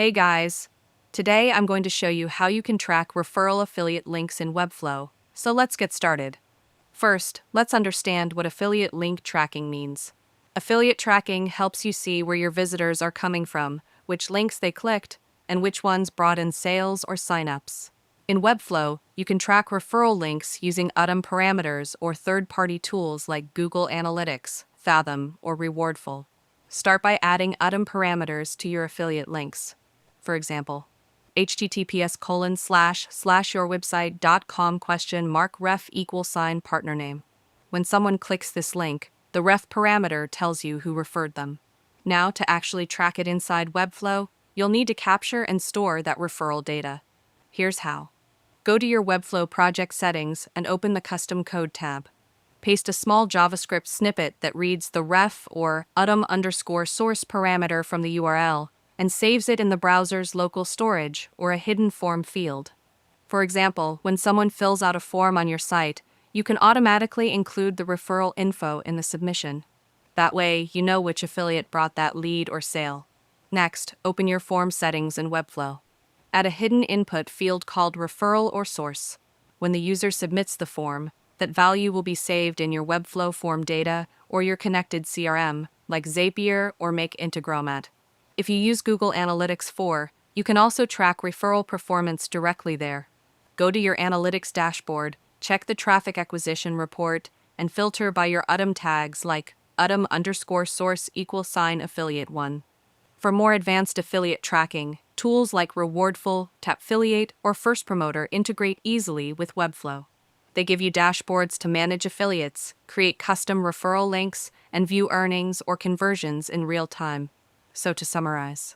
Hey guys! Today I'm going to show you how you can track referral affiliate links in Webflow, so let's get started. First, let's understand what affiliate link tracking means. Affiliate tracking helps you see where your visitors are coming from, which links they clicked, and which ones brought in sales or signups. In Webflow, you can track referral links using UTM parameters or third-party tools like Google Analytics, Fathom, or Rewardful. Start by adding UTM parameters to your affiliate links. For example, https://yourwebsite.com?ref partner name. When someone clicks this link, the ref parameter tells you who referred them. Now, to actually track it inside Webflow, you'll need to capture and store that referral data. Here's how. Go to your Webflow project settings and open the Custom Code tab. Paste a small JavaScript snippet that reads the ref or UTM_source parameter from the URL and saves it in the browser's local storage or a hidden form field. For example, when someone fills out a form on your site, you can automatically include the referral info in the submission. That way, you know which affiliate brought that lead or sale. Next, open your form settings in Webflow. Add a hidden input field called referral or source. When the user submits the form, that value will be saved in your Webflow form data or your connected CRM, like Zapier or Make Integromat. If you use Google Analytics 4, you can also track referral performance directly there. Go to your Analytics dashboard, check the traffic acquisition report, and filter by your UTM tags like UTM_source=affiliate1. For more advanced affiliate tracking, tools like Rewardful, Tapfiliate, or First Promoter integrate easily with Webflow. They give you dashboards to manage affiliates, create custom referral links, and view earnings or conversions in real time. So to summarize,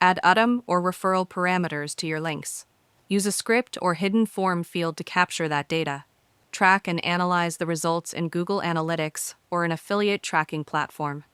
add UTM or referral parameters to your links. Use a script or hidden form field to capture that data. Track and analyze the results in Google Analytics or an affiliate tracking platform.